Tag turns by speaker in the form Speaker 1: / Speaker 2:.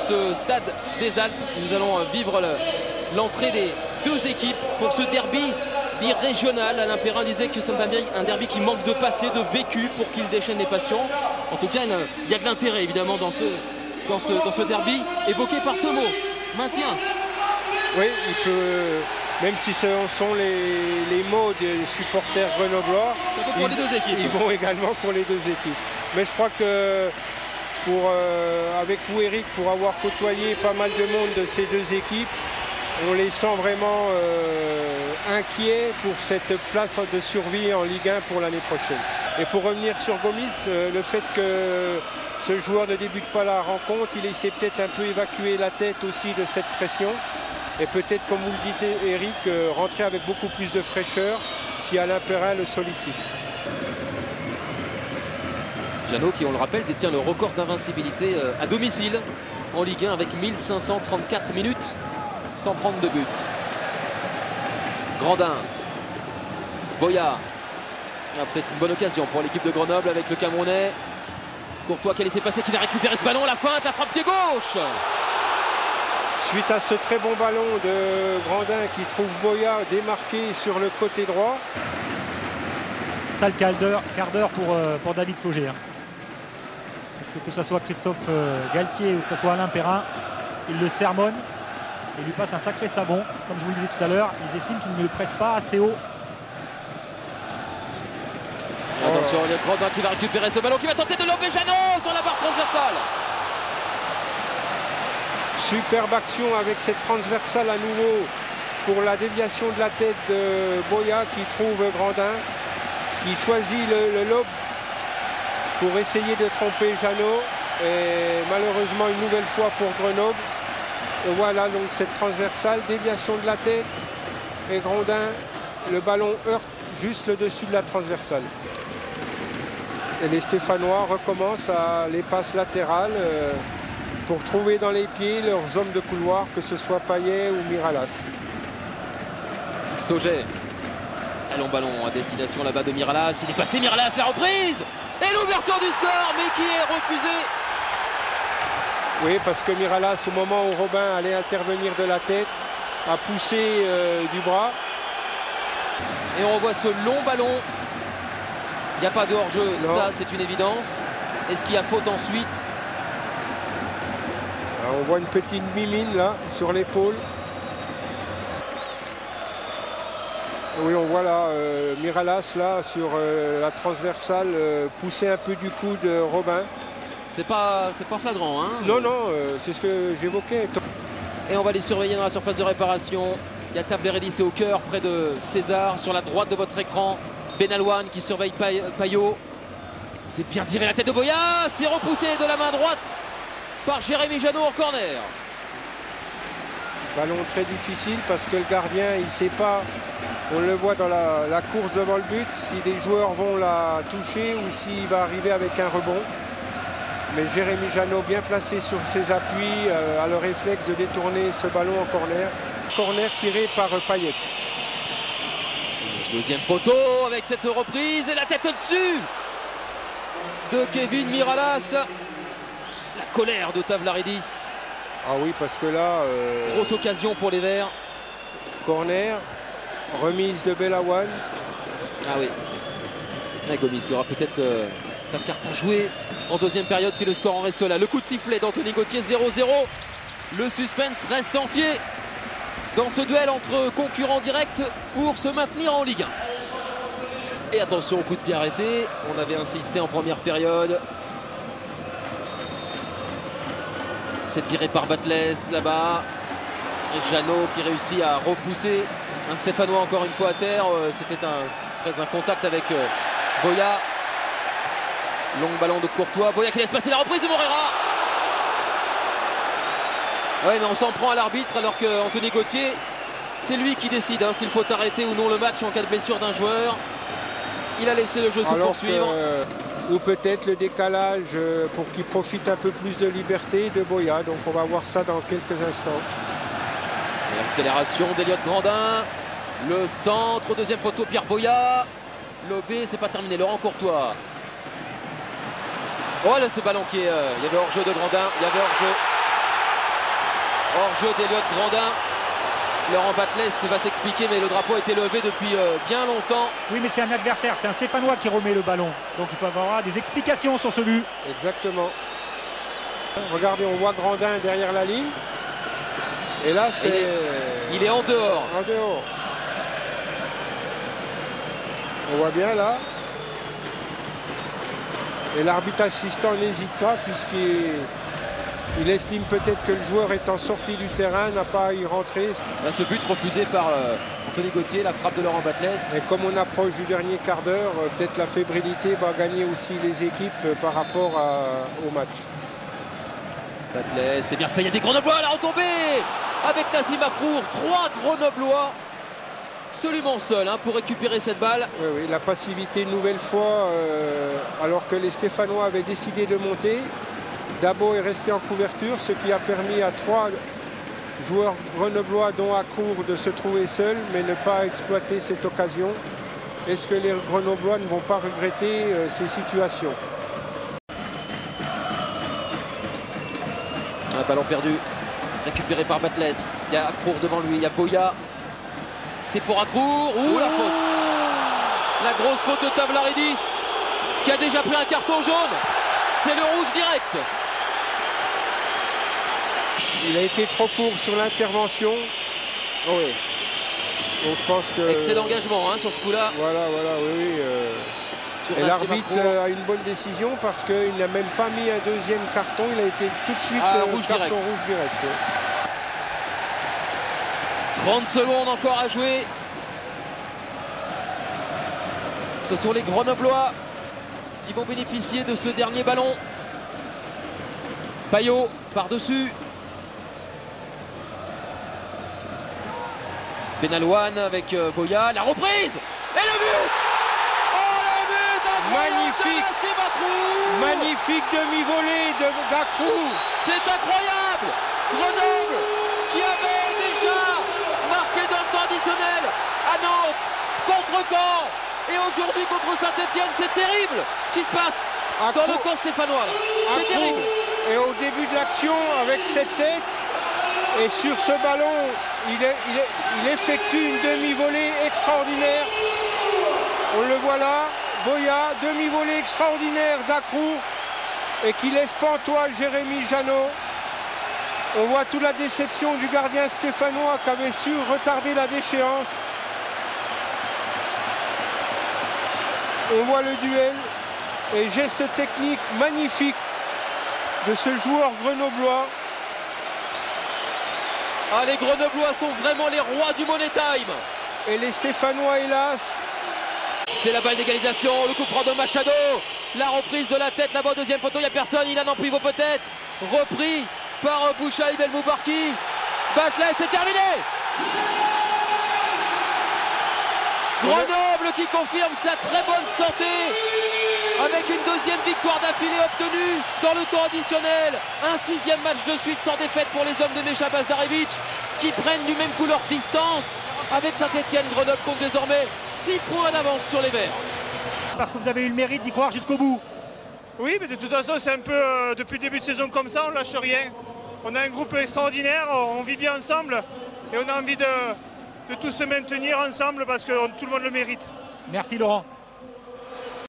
Speaker 1: ce stade des Alpes. Nous allons vivre l'entrée des deux équipes pour ce derby dit régional. Alain Perrin disait que c'est un derby qui manque de passé, de vécu pour qu'il déchaîne les passions. En tout cas, il y a de l'intérêt évidemment dans ce derby évoqué par ce mot. Maintien.
Speaker 2: Oui, il peut, même si ce sont les mots des supporters grenoblois,
Speaker 1: pour les deux équipes.
Speaker 2: Ils vont également pour les deux équipes. Mais je crois que avec vous Eric, pour avoir côtoyé pas mal de monde de ces deux équipes, on les sent vraiment inquiets pour cette place de survie en Ligue 1 pour l'année prochaine. Et pour revenir sur Gomis, le fait que ce joueur ne débute pas la rencontre, il essaie peut-être un peu évacuer la tête aussi de cette pression. Et peut-être, comme vous le dites Eric, rentrer avec beaucoup plus de fraîcheur si Alain Perrin le sollicite.
Speaker 1: Jeannot, qui on le rappelle, détient le record d'invincibilité à domicile en Ligue 1 avec 1534 minutes sans prendre de but. Grandin. Boya. Peut-être une bonne occasion pour l'équipe de Grenoble avec le Camerounais. Courtois qui a laissé passer, qui va récupérer ce ballon. La feinte, la frappe pied gauche.
Speaker 2: Suite à ce très bon ballon de Grandin qui trouve Boya démarqué sur le côté droit.
Speaker 3: Sale quart d'heure pour David Sauger. Parce que ce soit Christophe Galtier ou que ce soit Alain Perrin, il le sermonne et lui passe un sacré savon. Comme je vous le disais tout à l'heure, ils estiment qu'il ne le presse pas assez haut.
Speaker 1: Attention, il y a Grandin qui va récupérer ce ballon, qui va tenter de lober Jeannot sur la barre transversale.
Speaker 2: Superbe action avec cette transversale à nouveau pour la déviation de la tête de Boya qui trouve Grandin, qui choisit le lob pour essayer de tromper Jeannot. Et malheureusement une nouvelle fois pour Grenoble. Et voilà donc cette transversale, déviation de la tête et Grandin, le ballon heurte juste le dessus de la transversale. Et les Stéphanois recommencent à les passes latérales pour trouver dans les pieds leurs hommes de couloir, que ce soit Payet ou Miralas.
Speaker 1: Sauget. Un long ballon à destination là-bas de Miralas. Il est passé, Miralas, la reprise et l'ouverture du score, mais qui est refusée.
Speaker 2: Oui, parce que Miralas, au moment où Robin allait intervenir de la tête, a poussé du bras.
Speaker 1: Et on revoit ce long ballon. Il n'y a pas de hors-jeu, ça c'est une évidence. Est-ce qu'il y a faute ensuite?
Speaker 2: On voit une petite mimine là sur l'épaule. Oui, on voit là Miralas là sur la transversale pousser un peu du coup de Robin.
Speaker 1: C'est pas flagrant, hein?
Speaker 2: Non, non, c'est ce que j'évoquais.
Speaker 1: Et on va les surveiller dans la surface de réparation. Il y a Tavleredis, c'est au cœur, près de César, sur la droite de votre écran. Benalouane qui surveille Payot. C'est bien tiré la tête de Boya. C'est repoussé de la main droite par Jérémy Jeannot en corner.
Speaker 2: Ballon très difficile parce que le gardien, il ne sait pas, on le voit dans la course devant le but, si des joueurs vont la toucher ou s'il va arriver avec un rebond. Mais Jérémy Jeannot bien placé sur ses appuis, a le réflexe de détourner ce ballon en corner. Corner tiré par Payet.
Speaker 1: Deuxième poteau avec cette reprise et la tête au-dessus de Kevin Miralas. La colère de Tavlaridis.
Speaker 2: Ah oui, parce que là...
Speaker 1: grosse occasion pour les Verts.
Speaker 2: Corner, remise de Benalouane.
Speaker 1: Ah oui. Et Gomis qui aura peut-être sa carte à jouer en deuxième période si le score en reste là. Le coup de sifflet d'Anthony Gauthier, 0-0. Le suspense reste entier dans ce duel entre concurrents directs pour se maintenir en Ligue 1. Et attention au coup de pied arrêté. On avait insisté en première période. C'est tiré par Batles là-bas. Et Jeannot qui réussit à repousser un Stéphanois encore une fois à terre. C'était presque un contact avec Boya. Long ballon de Courtois. Boya qui laisse passer la reprise de Morera. Oui, mais on s'en prend à l'arbitre alors que Anthony Gauthier, c'est lui qui décide s'il faut arrêter ou non le match en cas de blessure d'un joueur. Il a laissé le jeu se poursuivre.
Speaker 2: Ou peut-être le décalage pour qu'il profite un peu plus de liberté de Boya. Donc on va voir ça dans quelques instants.
Speaker 1: L'accélération d'Eliott Grandin. Le centre, deuxième poteau, Pierre Boya. Lobé, c'est pas terminé. Laurent Courtois. Oh là, ce ballon qui est... il y avait hors-jeu de Grandin. Il y avait hors-jeu. Hors-jeu d'Eliott Grandin. Laurent Batles va s'expliquer, mais le drapeau a été levé depuis bien longtemps.
Speaker 3: Oui, mais c'est un adversaire, c'est un Stéphanois qui remet le ballon. Donc il peut avoir des explications sur ce but.
Speaker 2: Exactement. Regardez, on voit Grandin derrière la ligne. Et là, c'est...
Speaker 1: Il est en dehors.
Speaker 2: En dehors. On voit bien là. Et l'arbitre assistant n'hésite pas puisqu'il estime peut-être que le joueur étant sorti du terrain n'a pas à y rentrer.
Speaker 1: Là, ce but refusé par Anthony Gauthier, la frappe de Laurent Batles.
Speaker 2: Et comme on approche du dernier quart d'heure, peut-être la fébrilité va gagner aussi les équipes par rapport au match.
Speaker 1: Batles, c'est bien fait, il y a des Grenoblois à la retombée avec Nazim Akrour, 3 Grenoblois absolument seuls pour récupérer cette balle.
Speaker 2: Oui, oui, la passivité une nouvelle fois, alors que les Stéphanois avaient décidé de monter. Dabo est resté en couverture, ce qui a permis à 3 joueurs grenoblois, dont Akrour, de se trouver seuls, mais ne pas exploiter cette occasion. Est-ce que les Grenoblois ne vont pas regretter ces situations?
Speaker 1: Un ballon perdu, récupéré par Batles. Il y a Akrour devant lui, il y a Boya. C'est pour Akrour. Ouh, la faute! La grosse faute de Tavlaridis, qui a déjà pris un carton jaune. C'est le rouge direct.
Speaker 2: Il a été trop court sur l'intervention.
Speaker 1: Oh oui.
Speaker 2: Donc je pense que...
Speaker 1: Excès d'engagement sur ce coup-là.
Speaker 2: Voilà, oui. Et l'arbitre a une bonne décision parce qu'il n'a même pas mis un deuxième carton. Il a été tout de suite
Speaker 1: rouge
Speaker 2: carton
Speaker 1: direct.
Speaker 2: Rouge direct.
Speaker 1: 30 secondes encore à jouer. Ce sont les Grenoblois qui vont bénéficier de ce dernier ballon. Payot par-dessus. Benalouane avec Boya. La reprise et le but! Oh, le but
Speaker 2: magnifique! Magnifique demi-volée d'Akrour.
Speaker 1: C'est incroyable! Grenoble qui avait déjà marqué dans le temps additionnel à Nantes, contre Caen et aujourd'hui contre Saint-Etienne. C'est terrible ce qui se passe dans le camp stéphanois. C'est terrible.
Speaker 2: Et au début de l'action, avec cette tête et sur ce ballon, il effectue une demi-volée extraordinaire. On le voit là, Boya, demi-volée extraordinaire d'Akrour et qui laisse pantois Jérémy Janot. On voit toute la déception du gardien stéphanois qui avait su retarder la déchéance. On voit le duel et geste technique magnifique de ce joueur grenoblois.
Speaker 1: Ah, les Grenoblois sont vraiment les rois du Money Time.
Speaker 2: Et les Stéphanois, hélas.
Speaker 1: C'est la balle d'égalisation, le coup franc de Machado. La reprise de la tête là-bas au deuxième poteau, il n'y a personne, il a non pivot peut-être. Repris par Bouchaïb El Moubarki. Batles, c'est terminé. Grenoble qui confirme sa très bonne santé avec une deuxième victoire d'affilée obtenue dans le temps additionnel. Un 6e match de suite sans défaite pour les hommes de Mecha Bazdarevic qui prennent du même couleur distance avec Saint-Etienne. Grenoble compte désormais 6 points d'avance sur les Verts.
Speaker 3: Parce que vous avez eu le mérite d'y croire jusqu'au bout.
Speaker 4: Oui, mais de toute façon, c'est un peu depuis le début de saison comme ça, on lâche rien. On a un groupe extraordinaire, on vit bien ensemble et on a envie de tous se maintenir ensemble parce que tout le monde le mérite.
Speaker 3: Merci Laurent.